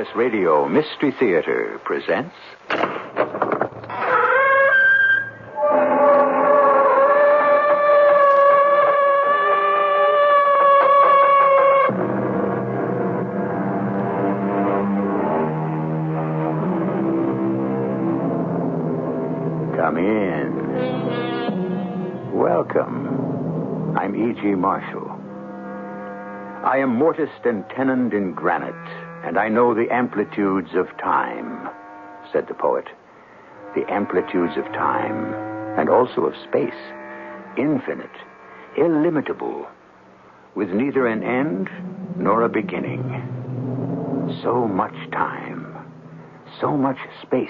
CBS Radio Mystery Theater presents... Come in. Welcome. I'm E.G. Marshall. I am mortised and tenoned in granite, and I know the amplitudes of time, said the poet. The amplitudes of time, and also of space, infinite, illimitable, with neither an end nor a beginning. So much time, so much space.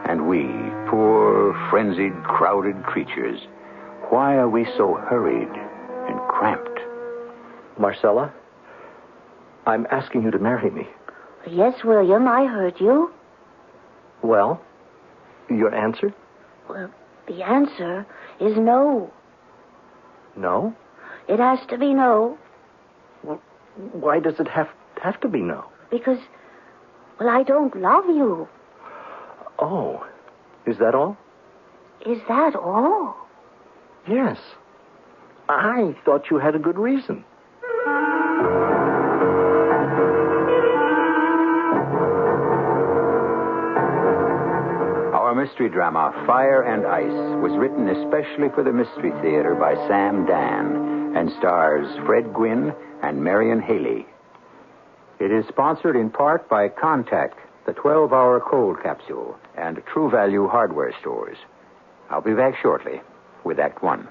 And we, poor, frenzied, crowded creatures, why are we so hurried and cramped? Marcella, I'm asking you to marry me. Yes, William, I heard you. Well, your answer? Well, the answer is no. No? It has to be no. Well, why does it have to be no? Because, well, I don't love you. Oh, is that all? Is that all? Yes. I thought you had a good reason. Our mystery drama, Fire and Ice, was written especially for the Mystery Theater by Sam Dann and stars Fred Gwynne and Marian Hailey. It is sponsored in part by Contact, the 12-hour cold capsule, and True Value hardware stores. I'll be back shortly with Act One.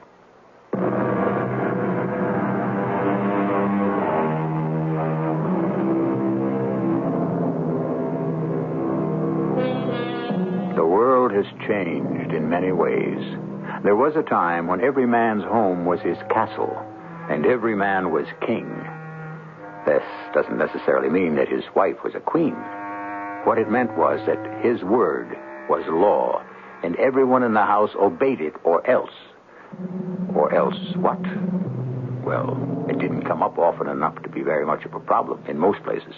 The world has changed in many ways. There was a time when every man's home was his castle, and every man was king. This doesn't necessarily mean that his wife was a queen. What it meant was that his word was law, and everyone in the house obeyed it, or else. Or else what? Well, it didn't come up often enough to be very much of a problem in most places.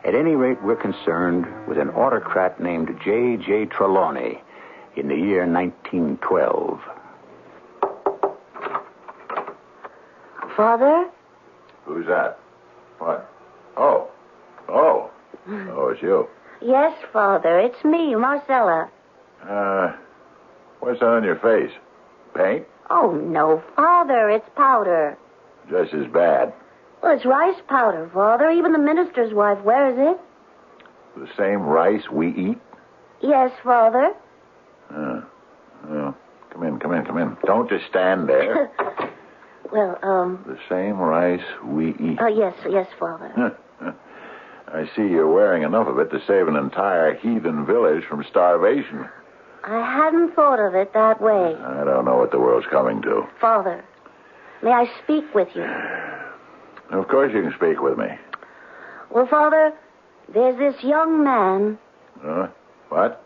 At any rate, we're concerned with an autocrat named J.J. Trelawney in the year 1912. Father? Who's that? What? Oh, it's you. Yes, Father, it's me, Marcella. What's on your face? Paint? Oh, no, Father, it's powder. Just as bad. Well, it's rice powder, Father. Even the minister's wife wears it. The same rice we eat? Yes, Father. Come in. Don't just stand there. Well, The same rice we eat. Yes, Father. I see you're wearing enough of it to save an entire heathen village from starvation. I hadn't thought of it that way. I don't know what the world's coming to. Father, may I speak with you? Of course you can speak with me. Well, Father, there's this young man. What?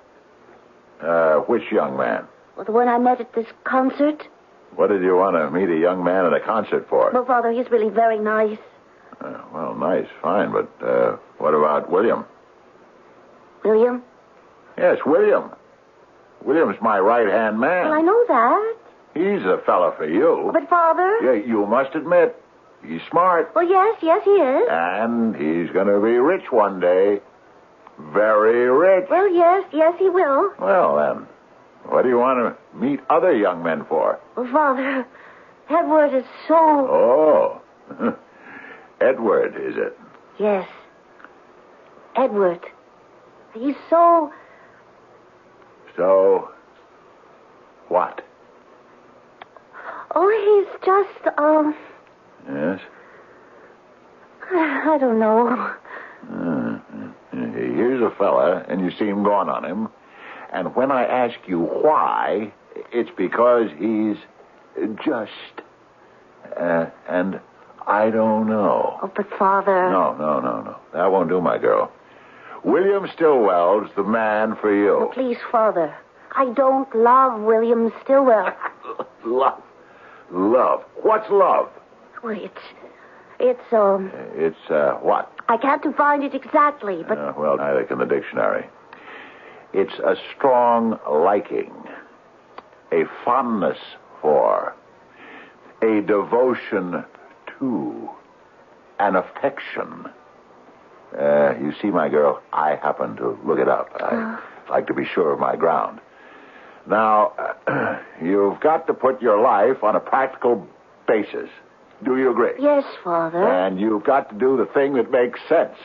Which young man? Well, the one I met at this concert. What did you want to meet a young man at a concert for? Well, Father, he's really very nice. Well, nice, fine, but what about William? William? Yes, William. William's my right-hand man. Well, I know that. He's a fella for you. But, Father... Yeah, you must admit, he's smart. Well, yes, he is. And he's going to be rich one day. Very rich. Well, yes, he will. Well, then, what do you want to meet other young men for? Well, Father, Edward is so... Oh, Edward, is it? Yes. Edward. He's so... So, what? Oh, he's just, Yes? I don't know. Here's a fella, and you seem gone on him. And when I ask you why, it's because he's just... and I don't know. Oh, but Father... No. That won't do, my girl. William Stillwell's the man for you. Oh, please, Father. I don't love William Stillwell. Love. What's love? Well, It's what? I can't define it exactly, but... Well, neither can the dictionary. It's a strong liking, a fondness for, a devotion to, an affection. You see, my girl, I happen to look it up. I like to be sure of my ground. Now, you've got to put your life on a practical basis. Do you agree? Yes, Father. And you've got to do the thing that makes sense.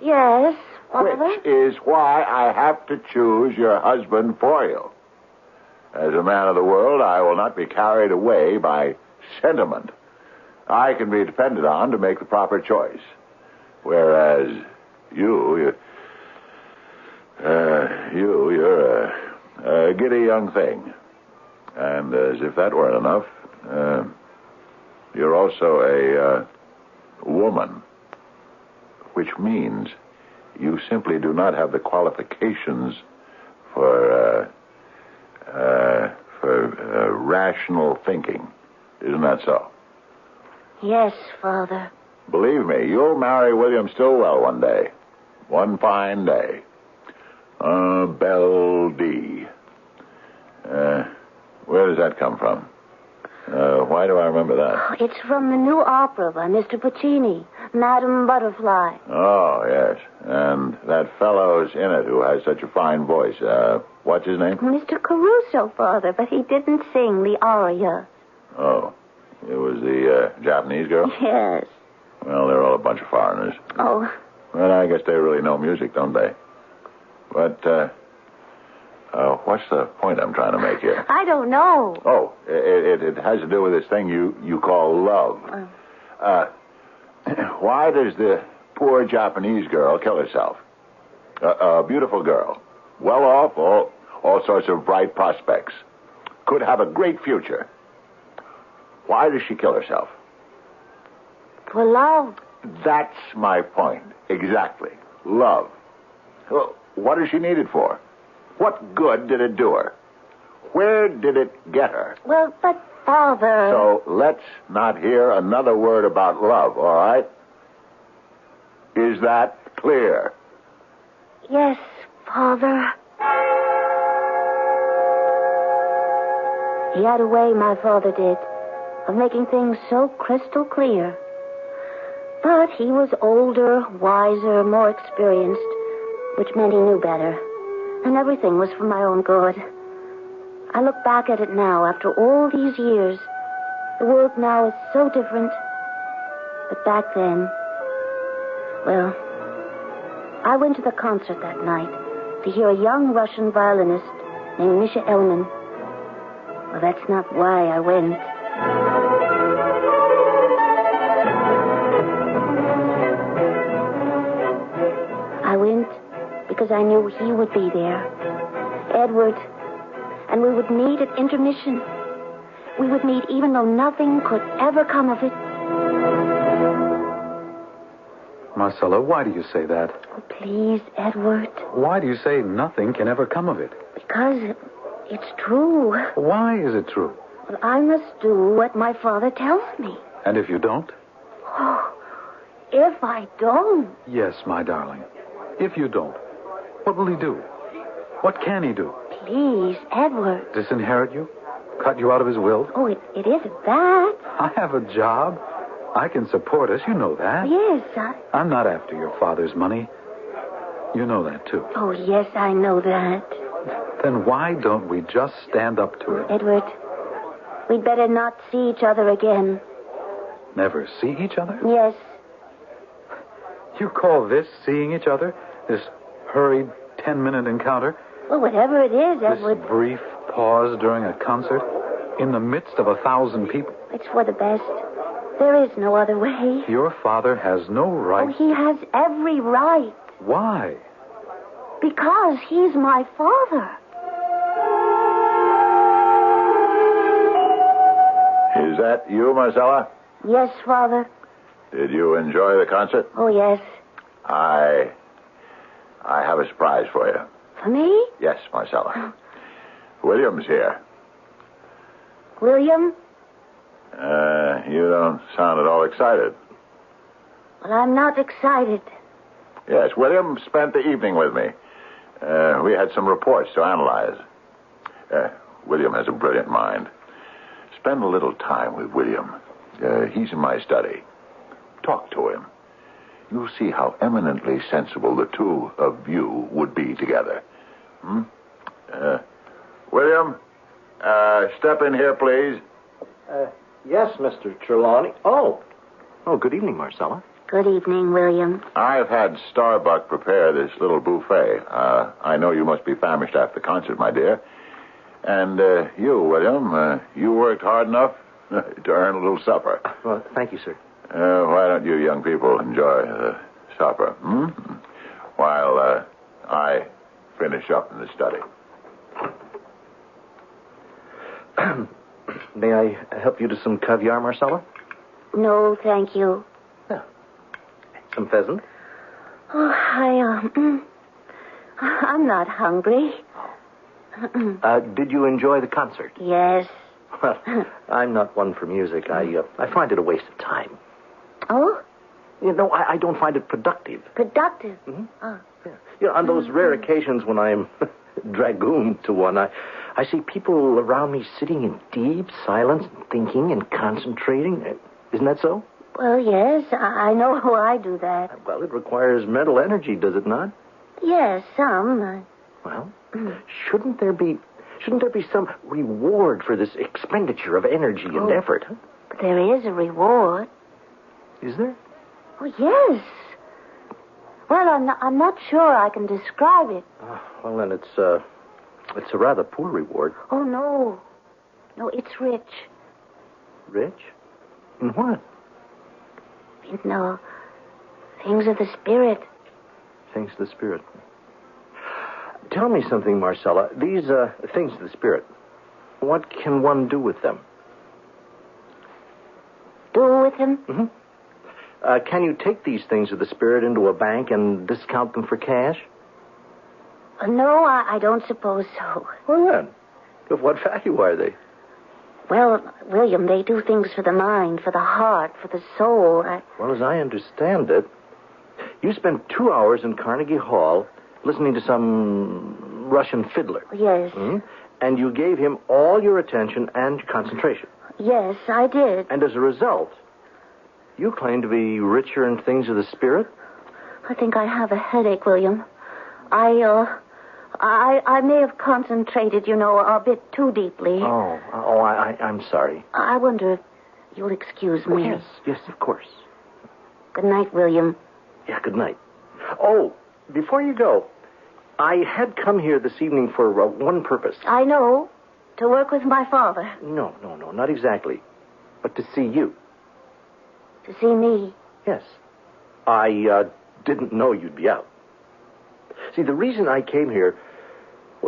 Yes, Father. Which is why I have to choose your husband for you. As a man of the world, I will not be carried away by sentiment. I can be depended on to make the proper choice. Whereas you're a giddy young thing. And as if that weren't enough, you're also a woman, which means you simply do not have the qualifications for rational thinking. Isn't that so? Yes, Father. Believe me, you'll marry William Stillwell one day. One fine day. Belle D. Where does that come from? Why do I remember that? It's from the new opera by Mr. Puccini, Madame Butterfly. Oh, yes. And that fellow's in it who has such a fine voice. What's his name? Mr. Caruso, Father, but he didn't sing the aria. Oh, it was the Japanese girl? Yes. Well, they're all a bunch of foreigners. Oh. Well, I guess they really know music, don't they? But, what's the point I'm trying to make here? I don't know. Oh, it has to do with this thing you call love. Why does the poor Japanese girl kill herself? A beautiful girl. Well off, all sorts of bright prospects. Could have a great future. Why does she kill herself? For love. That's my point. Exactly. Love. Well, what does she need it for? What good did it do her? Where did it get her? Well, but, Father... So let's not hear another word about love, all right? Is that clear? Yes, Father. He had a way, my father did, of making things so crystal clear. But he was older, wiser, more experienced, which meant he knew better. And everything was for my own good. I look back at it now, after all these years. The world now is so different. But back then... Well, I went to the concert that night to hear a young Russian violinist named Misha Elman. Well, that's not why I went. I went because I knew he would be there. Edward. And we would meet at intermission. We would meet even though nothing could ever come of it. Marcella, why do you say that? Oh, please, Edward. Why do you say nothing can ever come of it? Because it's true. Why is it true? Well, I must do what my father tells me. And if you don't? Oh, if I don't... Yes, my darling. If you don't, what will he do? What can he do? Please, Edward. Disinherit you? Cut you out of his will? Oh, it isn't that. I have a job. I can support us. You know that. Yes, I'm not after your father's money. You know that, too. Oh, yes, I know that. Then why don't we just stand up to it? Edward, we'd better not see each other again. Never see each other? Yes. You call this seeing each other? This hurried 10-minute encounter? Well, whatever it is, Edward... This brief pause during a concert in the midst of 1,000 people? It's for the best. There is no other way. Your father has no right... Oh, he has every right. Why? Because he's my father. Is that you, Marcella? Yes, Father. Did you enjoy the concert? Oh, yes. I have a surprise for you. For me? Yes, Marcella. William's here. William? You don't sound at all excited. Well, I'm not excited. Yes, William spent the evening with me. We had some reports to analyze. William has a brilliant mind. Spend a little time with William. He's in my study. Talk to him. You'll see how eminently sensible the two of you would be together. William, step in here, please. Yes, Mr. Trelawney. Oh, good evening, Marcella. Good evening, William. I've had Starbuck prepare this little buffet. I know you must be famished after the concert, my dear. And you, William, you worked hard enough to earn a little supper. Well, thank you, sir. Why don't you young people enjoy the supper, while I finish up in the study? May I help you to some caviar, Marcella? No, thank you. Some pheasant? Oh, I'm not hungry. Did you enjoy the concert? Yes. Well, I'm not one for music. I find it a waste of time. Oh? I don't find it productive. Productive? Mm-hmm. Oh. Yeah. On those rare occasions when I'm dragooned to one, I see people around me sitting in deep silence, thinking and concentrating. Isn't that so? Well, yes, I know how I do that. Well, it requires mental energy, does it not? Yes, some. Well, shouldn't there be some reward for this expenditure of energy and effort? Huh? But there is a reward. Is there? Oh, yes. Well, I'm not sure I can describe it. Well, then it's a rather poor reward. Oh, no. No, it's rich. Rich? In what? No, things of the spirit. Things of the spirit. Tell me something, Marcella. These things of the spirit, what can one do with them? Do with them? Mm-hmm. Can you take these things of the spirit into a bank and discount them for cash? No, I don't suppose so. Well, then, of what value are they? Well, William, they do things for the mind, for the heart, for the soul. Well, as I understand it, you spent 2 hours in Carnegie Hall listening to some Russian fiddler. Yes. Mm-hmm. And you gave him all your attention and concentration. Yes, I did. And as a result, you claim to be richer in things of the spirit? I think I have a headache, William. I may have concentrated, a bit too deeply. I'm sorry. I wonder if you'll excuse me. Yes, of course. Good night, William. Yeah, good night. Oh, before you go, I had come here this evening for one purpose. I know. To work with my father. No, not exactly. But to see you. To see me? Yes. I didn't know you'd be out. See, the reason I came here,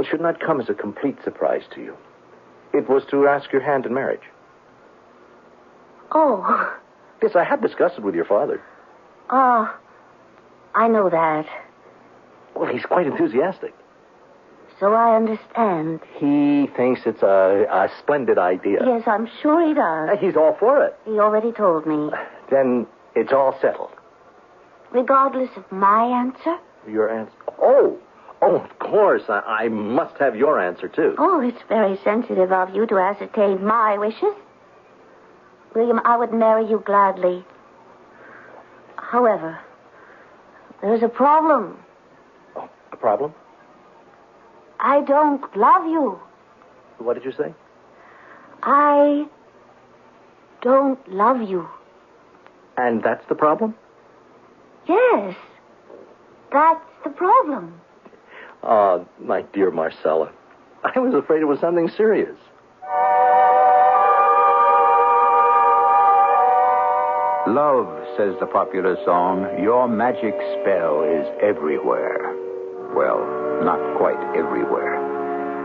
should not come as a complete surprise to you. It was to ask your hand in marriage. Oh. Yes, I had discussed it with your father. I know that. Well, he's quite enthusiastic. So I understand. He thinks it's a splendid idea. Yes, I'm sure he does. He's all for it. He already told me. Then it's all settled. Regardless of my answer? Your answer? Oh, of course. I must have your answer, too. Oh, it's very sensitive of you to ascertain my wishes. William, I would marry you gladly. However, there's a problem. Oh, a problem? I don't love you. What did you say? I don't love you. And that's the problem? Yes. That's the problem. Oh, my dear Marcella. I was afraid it was something serious. Love, says the popular song, your magic spell is everywhere. Well, not quite everywhere.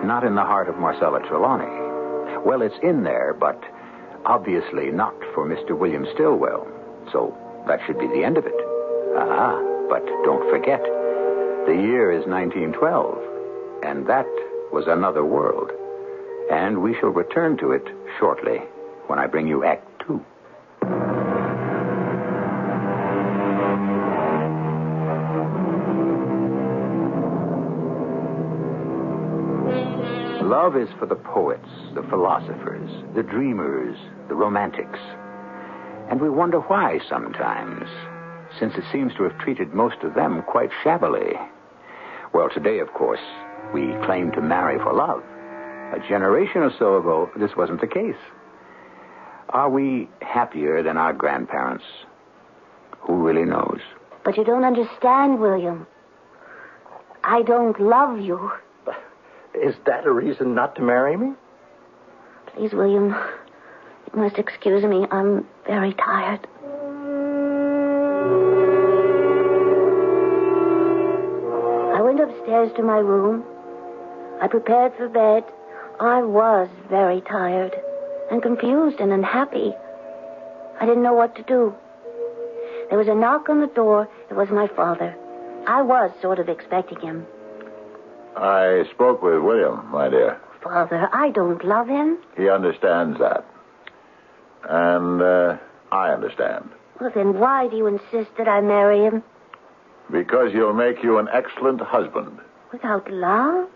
Not in the heart of Marcella Trelawney. Well, it's in there, but obviously not for Mr. William Stillwell. So that should be the end of it. But don't forget, the year is 1912, and that was another world. And we shall return to it shortly when I bring you Act 2. Love is for the poets, the philosophers, the dreamers, the romantics. And we wonder why sometimes, since it seems to have treated most of them quite shabbily. Well, today, of course, we claim to marry for love. A generation or so ago, this wasn't the case. Are we happier than our grandparents? Who really knows? But you don't understand, William. I don't love you. Is that a reason not to marry me? Please, William, you must excuse me. I'm very tired. I went upstairs to my room. I prepared for bed. I was very tired and confused and unhappy. I didn't know what to do. There was a knock on the door. It was my father. I was sort of expecting him. I spoke with William, my dear. Father, I don't love him. He understands that. And I understand. Well, then why do you insist that I marry him? Because he'll make you an excellent husband. Without love?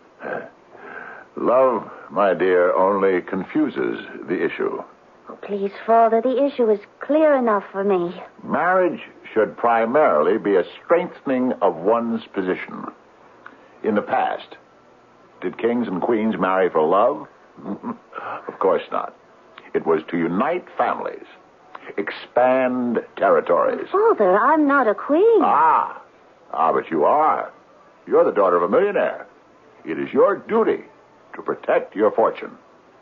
Love, my dear, only confuses the issue. Oh, please, Father, the issue is clear enough for me. Marriage should primarily be a strengthening of one's position. In the past, did kings and queens marry for love? Of course not. It was to unite families, expand territories. Father, I'm not a queen. But you are. You're the daughter of a millionaire. It is your duty to protect your fortune.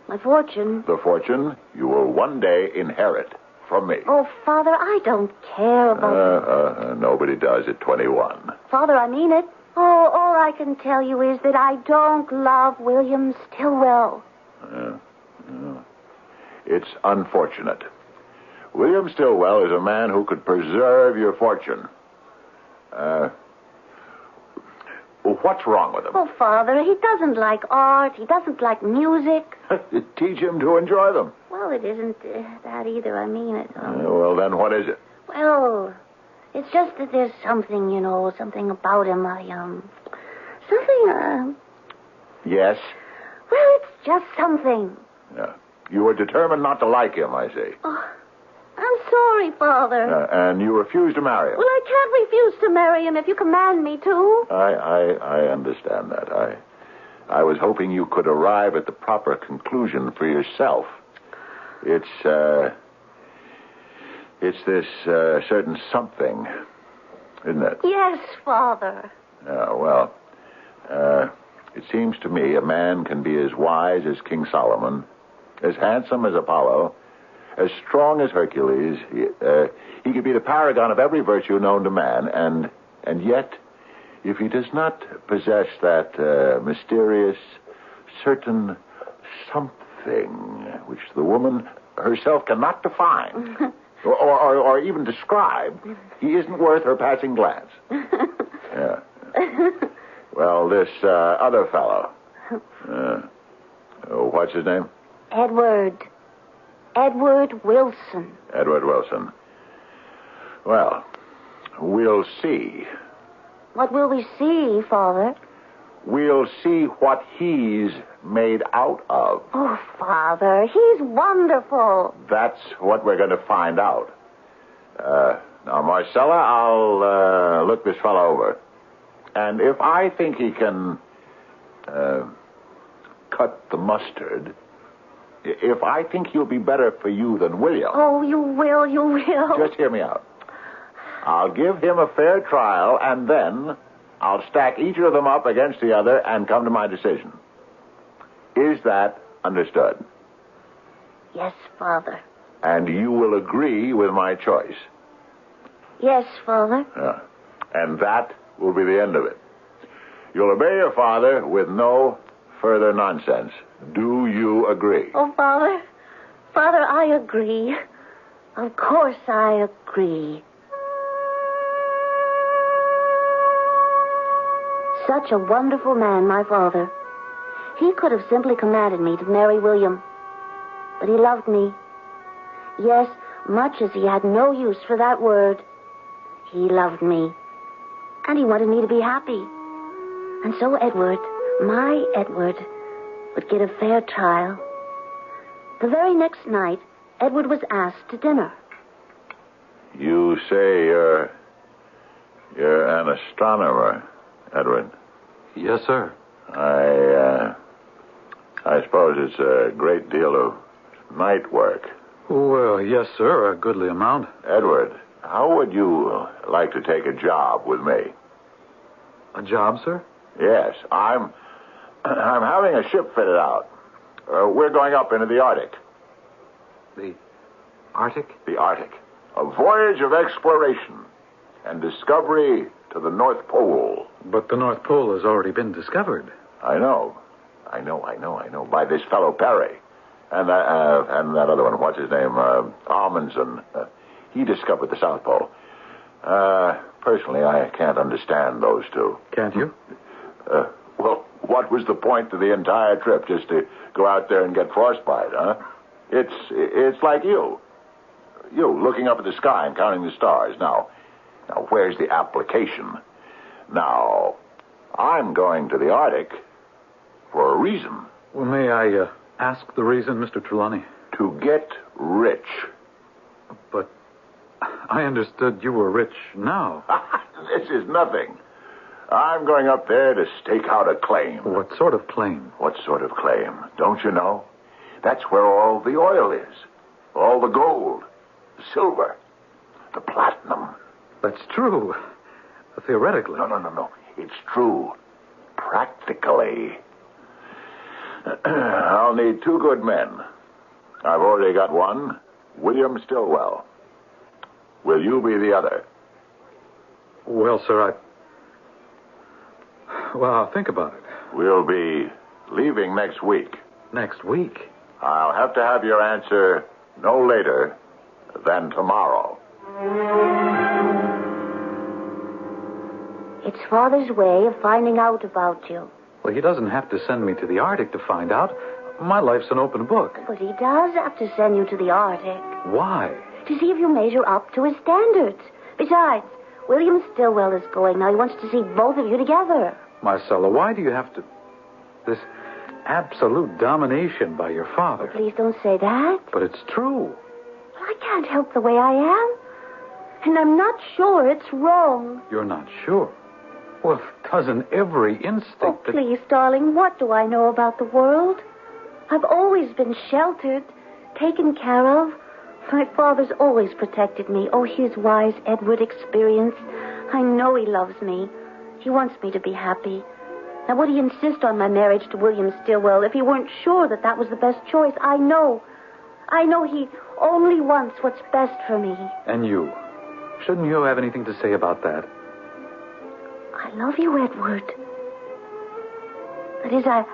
My fortune? The fortune you will one day inherit from me. Oh, Father, I don't care about... Nobody does at 21. Father, I mean it. Oh, all I can tell you is that I don't love William Stillwell. It's unfortunate. William Stillwell is a man who could preserve your fortune. What's wrong with him? Oh, Father, he doesn't like art. He doesn't like music. Teach him to enjoy them. Well, it isn't that either. I mean it. Well, then what is it? Well, it's just that there's something, something about him. Something, Yes? Well, it's just something. Yeah. You were determined not to like him, I see. Oh, I'm sorry, Father. And you refuse to marry him. Well, I can't refuse to marry him if you command me to. I understand that. I was hoping you could arrive at the proper conclusion for yourself. It's this certain something, isn't it? Yes, Father. Well, it seems to me a man can be as wise as King Solomon, as handsome as Apollo, as strong as Hercules. He could be the paragon of every virtue known to man, and yet, if he does not possess that mysterious, certain something which the woman herself cannot define or even describe, he isn't worth her passing glance. Yeah. Well, this other fellow, what's his name? Edward Wilson. Edward Wilson. Well, we'll see. What will we see, Father? We'll see what he's made out of. Oh, Father, he's wonderful. That's what we're going to find out. Now, Marcella, I'll look this fellow over. And if I think he can cut the mustard, if I think he'll be better for you than William... Oh, you will. Just hear me out. I'll give him a fair trial, and then I'll stack each of them up against the other and come to my decision. Is that understood? Yes, Father. And you will agree with my choice? Yes, Father. And that will be the end of it. You'll obey your father with no further nonsense. Do you agree? Oh, Father. Father, I agree. Of course I agree. Such a wonderful man, my father. He could have simply commanded me to marry William. But he loved me. Yes, much as he had no use for that word, he loved me. And he wanted me to be happy. And so Edward, my Edward, would get a fair trial. The very next night, Edward was asked to dinner. You say you're an astronomer, Edward. Yes, sir. I suppose it's a great deal of night work. Well, yes, sir, a goodly amount. Edward, how would you like to take a job with me? A job, sir? Yes, I'm having a ship fitted out. We're going up into the Arctic. The Arctic? The Arctic. A voyage of exploration and discovery to the North Pole. But the North Pole has already been discovered. I know. By this fellow Perry. And that other one, what's his name? Amundsen. He discovered the South Pole. Personally, I can't understand those two. Can't you? Well, what was the point to the entire trip? Just to go out there and get frostbite, huh? It's like you. You looking up at the sky and counting the stars. Now, where's the application? Now, I'm going to the Arctic for a reason. Well, may I ask the reason, Mr. Trelawney? To get rich. But I understood you were rich now. This is nothing. I'm going up there to stake out a claim. What sort of claim? What sort of claim? Don't you know? That's where all the oil is. All the gold, the silver, the platinum. That's true. Theoretically. No. It's true. Practically. I'll need 2 good men. I've already got one, William Stillwell. Will you be the other? Well, sir, I'll think about it. We'll be leaving next week. Next week? I'll have to have your answer no later than tomorrow. It's Father's way of finding out about you. Well, he doesn't have to send me to the Arctic to find out. My life's an open book. But he does have to send you to the Arctic. Why? To see if you measure up to his standards. Besides, William Stillwell is going now. He wants to see both of you together. Marcella, why do you have to... This absolute domination by your father. Oh, please don't say that. But it's true. Well, I can't help the way I am. And I'm not sure it's wrong. You're not sure? Well, doesn't every instinct... Oh, please, darling, what do I know about the world? I've always been sheltered, taken care of. My father's always protected me. Oh, his wise Edward experience. I know he loves me. He wants me to be happy. Now, would he insist on my marriage to William Stillwell if he weren't sure that that was the best choice? I know he only wants what's best for me. And you? Shouldn't you have anything to say about that? I love you, Edward. That is, I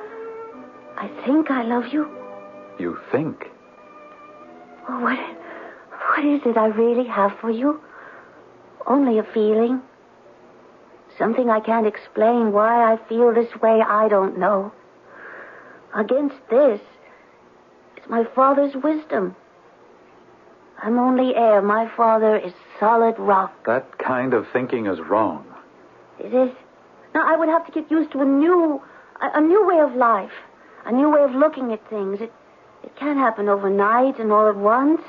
think I love you. You think? Oh, what is it I really have for you? Only a feeling. Something I can't explain. Why I feel this way, I don't know. Against this is my father's wisdom. I'm only air. My father is solid rock. That kind of thinking is wrong. Is it? Now, I would have to get used to a new way of life, a new way of looking at things. It can't happen overnight and all at once.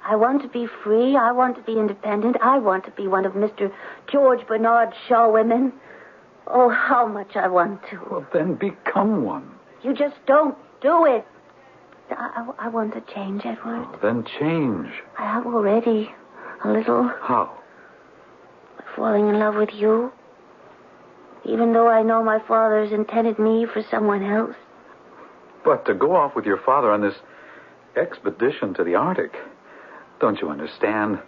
I want to be free. I want to be independent. I want to be one of Mr. George Bernard Shaw women. Oh, how much I want to. Well, then become one. You just don't do it. I want to change, Edward. Oh, then change. I have already. A little. How? Falling in love with you. Even though I know my father's intended me for someone else. But to go off with your father on this expedition to the Arctic... Don't you understand?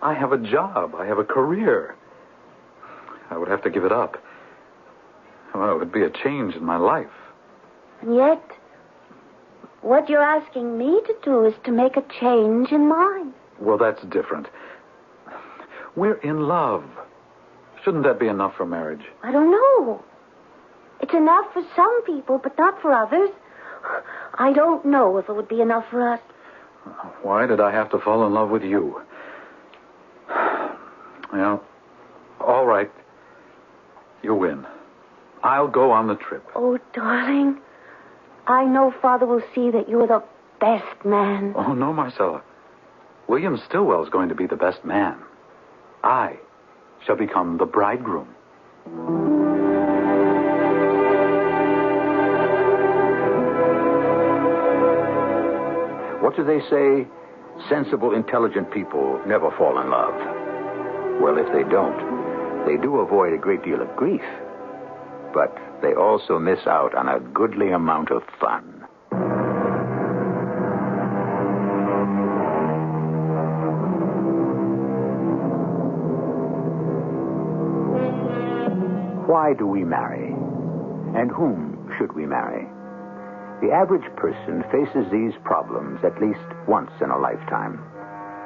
I have a job. I have a career. I would have to give it up. Well, it would be a change in my life. And yet, what you're asking me to do is to make a change in mine. Well, that's different. We're in love. Shouldn't that be enough for marriage? I don't know. It's enough for some people, but not for others. I don't know if it would be enough for us. Why did I have to fall in love with you? Well, all right. You win. I'll go on the trip. Oh, darling, I know Father will see that you're the best man. Oh, no, Marcella. William Stillwell's going to be the best man. I shall become the bridegroom. What do they say? Sensible, intelligent people never fall in love. Well, if they don't, they do avoid a great deal of grief. But they also miss out on a goodly amount of fun. Why do we marry? And whom should we marry? The average person faces these problems at least once in a lifetime.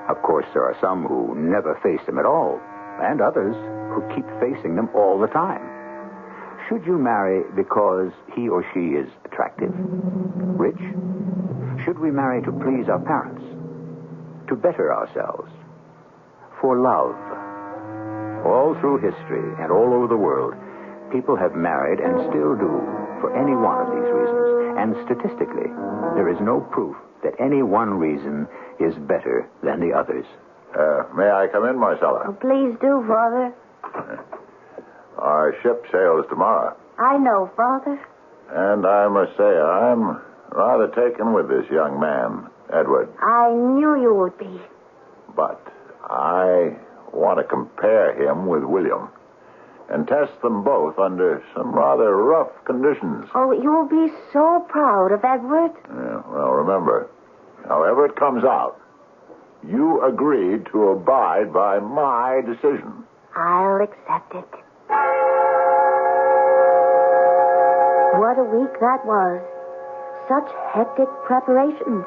Of course, there are some who never face them at all, and others who keep facing them all the time. Should you marry because he or she is attractive? Rich? Should we marry to please our parents? To better ourselves? For love? All through history and all over the world, people have married and still do for any one of these reasons. And statistically, there is no proof that any one reason is better than the others. May I come in, Marcella? Oh, please do, Father. Our ship sails tomorrow. I know, Father. And I must say, I'm rather taken with this young man, Edward. I knew you would be. But I want to compare him with William and test them both under some rather rough conditions. Oh, you'll be so proud of Edward. Yeah, well, remember, however it comes out, you agreed to abide by my decision. I'll accept it. What a week that was. Such hectic preparations.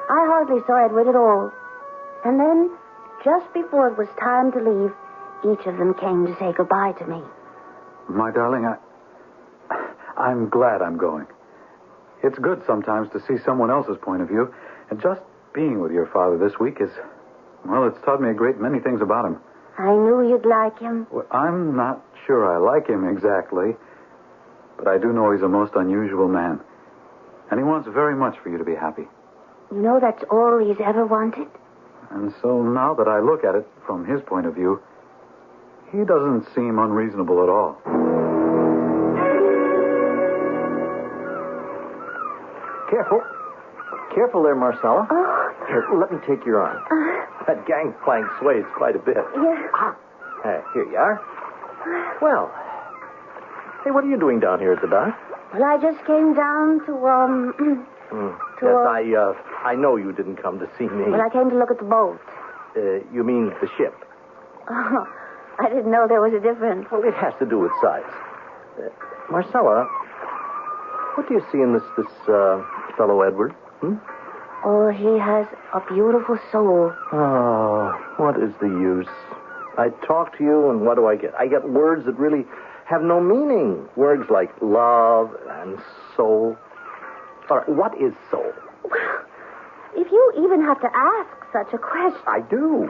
I hardly saw Edward at all. And then, just before it was time to leave, each of them came to say goodbye to me. My darling, I'm glad I'm going. It's good sometimes to see someone else's point of view. And just being with your father this week is, well, it's taught me a great many things about him. I knew you'd like him. Well, I'm not sure I like him exactly, but I do know he's a most unusual man. And he wants very much for you to be happy. You know that's all he's ever wanted? And so now that I look at it from his point of view, he doesn't seem unreasonable at all. Careful. Careful there, Marcella. Oh. Here, let me take your arm. That gangplank sways quite a bit. Yeah. Here you are. Well, hey, what are you doing down here at the dock? Well, I just came down Yes, I know you didn't come to see me. Well, I came to look at the boat. You mean the ship? Oh, I didn't know there was a difference. Well, it has to do with size. Marcella, what do you see in this fellow Edward? Oh, he has a beautiful soul. Oh, what is the use? I talk to you, and what do I get? I get words that really have no meaning. Words like love and soul. All right, what is soul? If you even have to ask such a question... I do.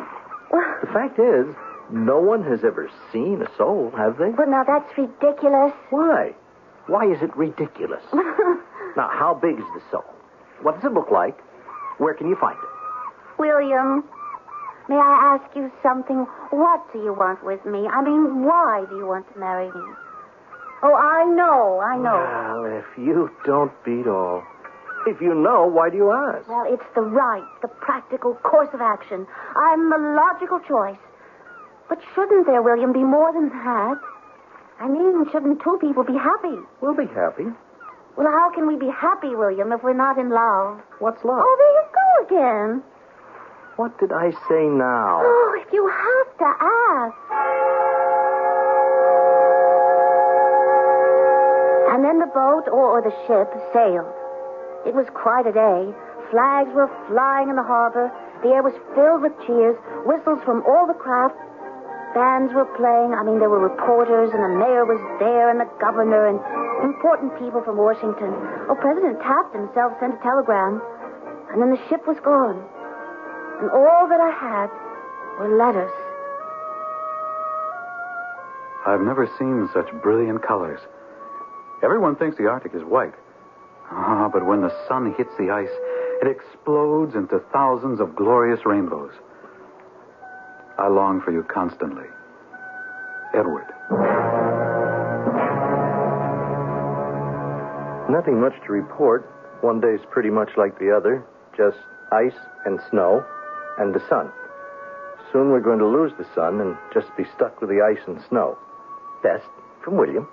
The fact is, no one has ever seen a soul, have they? But now that's ridiculous. Why? Why is it ridiculous? Now, how big is the soul? What does it look like? Where can you find it? William, may I ask you something? What do you want with me? I mean, why do you want to marry me? Oh, I know. Well, if you don't beat all. If you know, why do you ask? Well, it's the practical course of action. I'm the logical choice. But shouldn't there, William, be more than that? I mean, shouldn't two people be happy? We'll be happy. Well, how can we be happy, William, if we're not in love? What's love? Oh, there you go again. What did I say now? Oh, if you have to ask. And then the boat, or the ship, sailed. It was quite a day. Flags were flying in the harbor. The air was filled with cheers, whistles from all the craft. Bands were playing. I mean, there were reporters, and the mayor was there, and the governor, and important people from Washington. Oh, President Taft himself sent a telegram. And then the ship was gone. And all that I had were letters. I've never seen such brilliant colors. Everyone thinks the Arctic is white. Ah, but when the sun hits the ice, it explodes into thousands of glorious rainbows. I long for you constantly. Edward. Nothing much to report. One day's pretty much like the other. Just ice and snow and the sun. Soon we're going to lose the sun and just be stuck with the ice and snow. Best from William.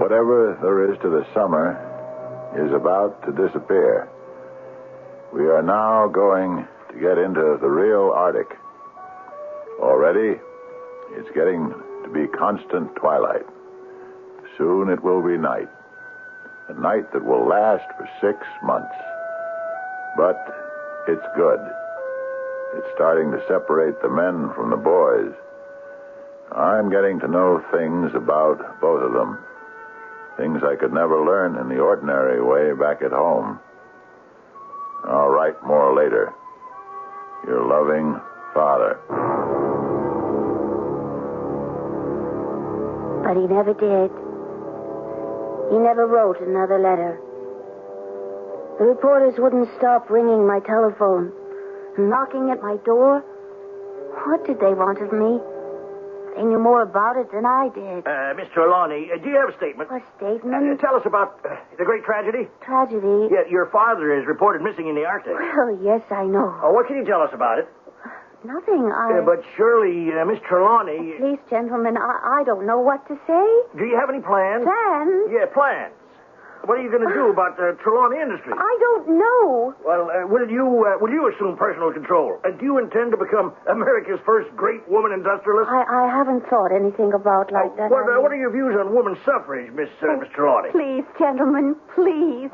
Whatever there is to the summer is about to disappear. We are now going to get into the real Arctic. Already, it's getting to be constant twilight. Soon it will be night. A night that will last for 6 months. But it's good. It's starting to separate the men from the boys. I'm getting to know things about both of them. Things I could never learn in the ordinary way back at home. I'll write more later. Your loving father. But he never did. He never wrote another letter. The reporters wouldn't stop ringing my telephone, knocking at my door. What did they want of me? They knew more about it than I did. Miss Trelawney, do you have a statement? A statement? Tell us about the great tragedy. Tragedy? Yeah, your father is reported missing in the Arctic. Well, yes, I know. What can you tell us about it? Nothing. But surely, Miss Trelawney... Please, gentlemen, I don't know what to say. Do you have any plans? Plans? Yeah, plans. What are you going to do about the Trelawney Industries? I don't know. Well, will you assume personal control? Do you intend to become America's first great woman industrialist? I haven't thought anything about like that. What are your views on women's suffrage, Miss Trelawney? Please, gentlemen, please.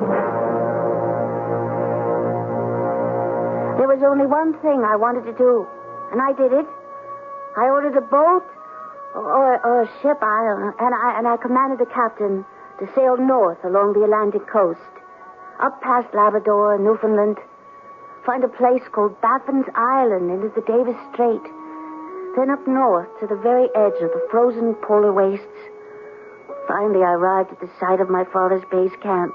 There was only one thing I wanted to do, and I did it. I ordered a boat or a ship, I don't know, and I commanded the captain to sail north along the Atlantic coast, up past Labrador, Newfoundland, find a place called Baffin's Island into the Davis Strait, then up north to the very edge of the frozen polar wastes. Finally, I arrived at the site of my father's base camp.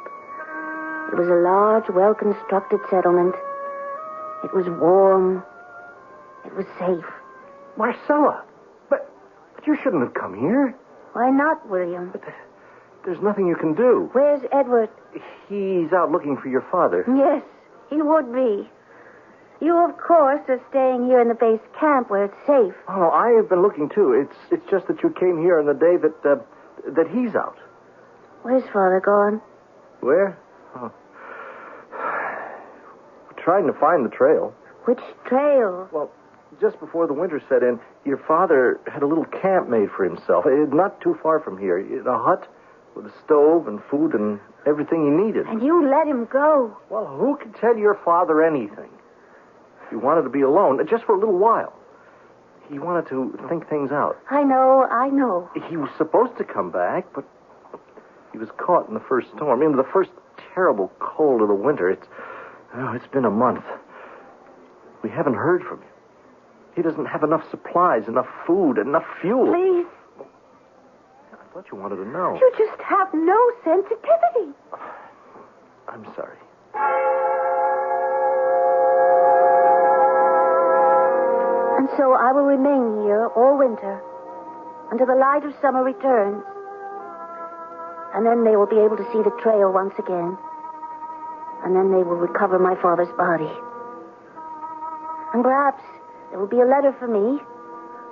It was a large, well-constructed settlement. It was warm. It was safe. Marcella, but you shouldn't have come here. Why not, William? But there's nothing you can do. Where's Edward? He's out looking for your father. Yes, he would be. You, of course, are staying here in the base camp where it's safe. Oh, no, I have been looking, too. It's just that you came here on the day that he's out. Where's Father gone? Where? Oh. We're trying to find the trail. Which trail? Well, just before the winter set in, your father had a little camp made for himself. Not too far from here. A hut with a stove and food and everything he needed. And you let him go. Well, who could tell your father anything? He wanted to be alone, just for a little while. He wanted to think things out. I know. He was supposed to come back, but he was caught in the first storm. The first terrible cold of the winter. It's been a month. We haven't heard from him. He doesn't have enough supplies, enough food, enough fuel. Please. I thought you wanted to know. You just have no sensitivity. I'm sorry. And so I will remain here all winter until the light of summer returns. And then they will be able to see the trail once again. And then they will recover my father's body. And perhaps there will be a letter for me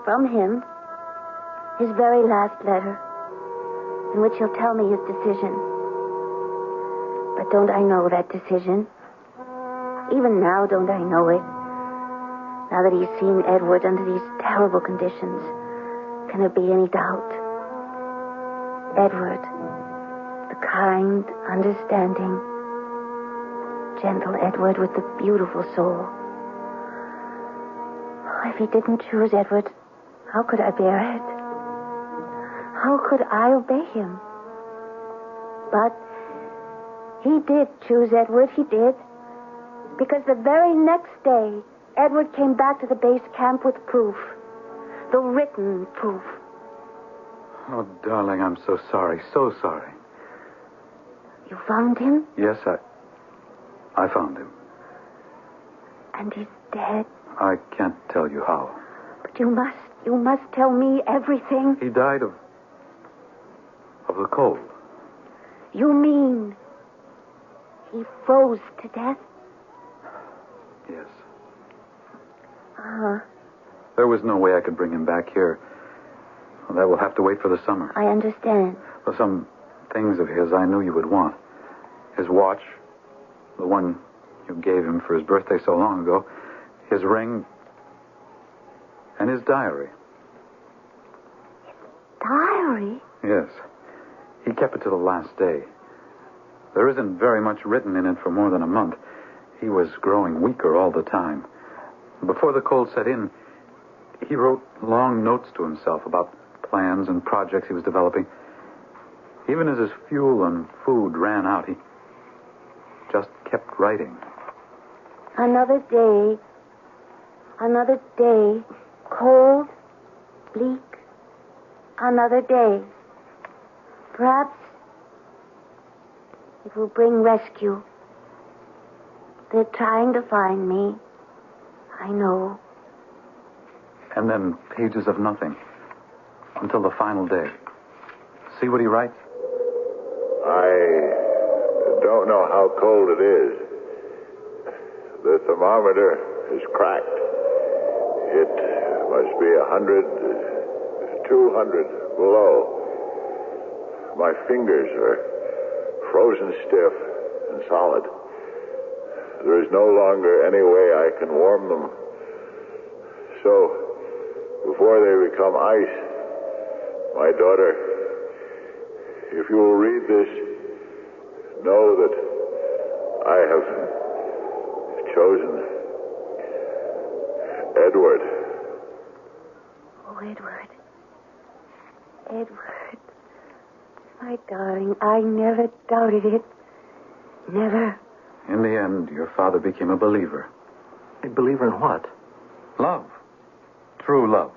from him, his very last letter, in which he'll tell me his decision. But don't I know that decision? Even now, don't I know it? Now that he's seen Edward under these terrible conditions, can there be any doubt? Edward, the kind, understanding, gentle Edward with the beautiful soul. If he didn't choose Edward, how could I bear it? How could I obey him? But he did choose Edward, he did. Because the very next day, Edward came back to the base camp with proof. The written proof. Oh, darling, I'm so sorry. So sorry. You found him? Yes, I found him. And he's dead? I can't tell you how. But you must tell me everything. He died of the cold. You mean he froze to death? Yes. Uh-huh. There was no way I could bring him back here. Well, that will have to wait for the summer. I understand. For some things of his I knew you would want. His watch, the one you gave him for his birthday so long ago, his ring, and his diary. Diary? Yes. He kept it to the last day. There isn't very much written in it for more than a month. He was growing weaker all the time. Before the cold set in, he wrote long notes to himself about plans and projects he was developing. Even as his fuel and food ran out, he just kept writing. Another day, cold, bleak, another day. Perhaps it will bring rescue. They're trying to find me. I know. And then pages of nothing. Until the final day. See what he writes? I don't know how cold it is. The thermometer is cracked. It must be 100, 200 below. My fingers are frozen stiff and solid. There is no longer any way I can warm them. So, before they become ice, my daughter, if you will read this, know that I have chosen Edward. Oh, Edward. Edward. My darling, I never doubted it. Never. In the end, your father became a believer. A believer in what? Love. True love.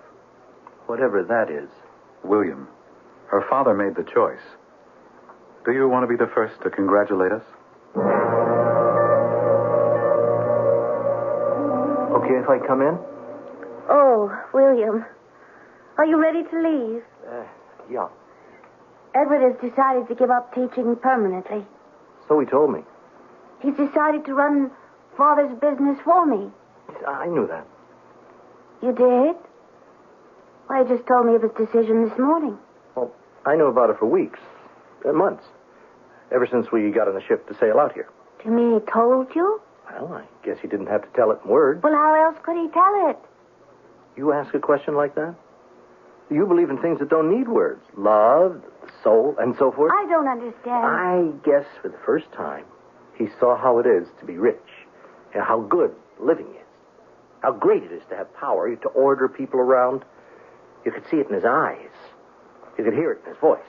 Whatever that is. William, her father made the choice. Do you want to be the first to congratulate us? Okay if I come in? Oh, William. Are you ready to leave? Yeah. Edward has decided to give up teaching permanently. So he told me. He's decided to run Father's business for me. I knew that. You did? Why, you just told me of his decision this morning. Well, I knew about it for weeks. Months. Ever since we got on the ship to sail out here. Do you mean he told you? Well, I guess he didn't have to tell it in words. Well, how else could he tell it? You ask a question like that? You believe in things that don't need words. Love, the soul, and so forth. I don't understand. I guess for the first time, he saw how it is to be rich. And how good living is. How great it is to have power, to order people around. You could see it in his eyes. You could hear it in his voice.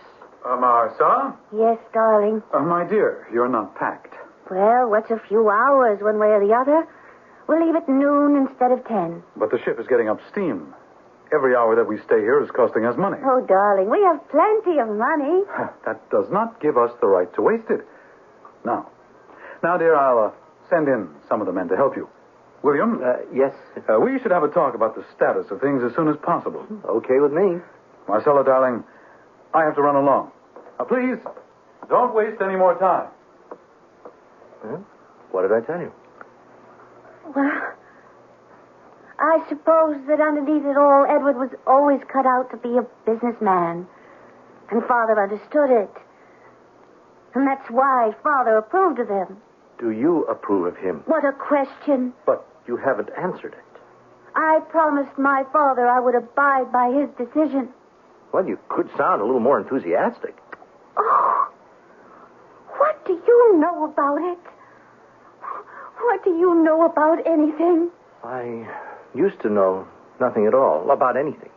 Martha? Yes, darling. My dear, you're not packed. Well, what's a few hours one way or the other? We'll leave at noon instead of 10. But the ship is getting up steam. Every hour that we stay here is costing us money. Oh, darling, we have plenty of money. That does not give us the right to waste it. Now, dear, I'll send in some of the men to help you. William? Yes. We should have a talk about the status of things as soon as possible. Okay with me. Marcella, darling, I have to run along. Please, don't waste any more time. Well, what did I tell you? Well, I suppose that underneath it all, Edward was always cut out to be a businessman. And Father understood it. And that's why Father approved of him. Do you approve of him? What a question. But you haven't answered it. I promised my father I would abide by his decision. Well, you could sound a little more enthusiastic. Oh, what do you know about it? What do you know about anything? I used to know nothing at all about anything.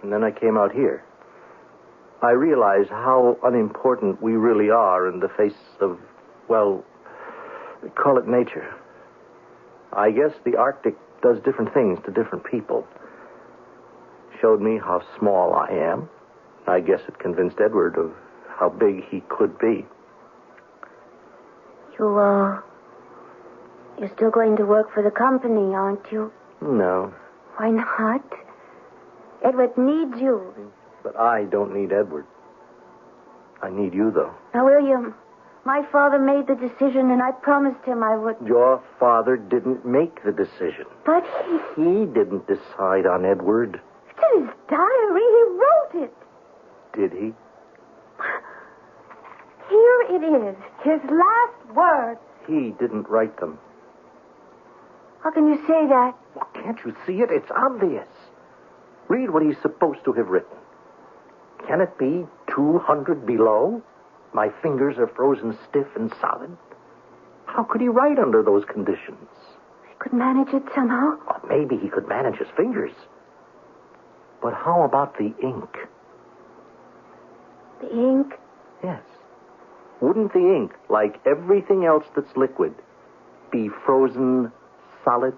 And then I came out here. I realized how unimportant we really are in the face of, well, call it nature. I guess the Arctic does different things to different people. Showed me how small I am, I guess it convinced Edward of how big he could be. You're still going to work for the company, aren't you? No. Why not? Edward needs you. But I don't need Edward. I need you, though. Now, William, my father made the decision, and I promised him I would... Your father didn't make the decision. But He didn't decide on Edward. It's in his diary. He wrote it. Did he? Here it is. His last words. He didn't write them. How can you say that? Well, can't you see it? It's obvious. Read what he's supposed to have written. Can it be 200 below? My fingers are frozen stiff and solid. How could he write under those conditions? He could manage it somehow. Oh, maybe he could manage his fingers. But how about the ink? The ink? Yes. Wouldn't the ink, like everything else that's liquid, be frozen solid?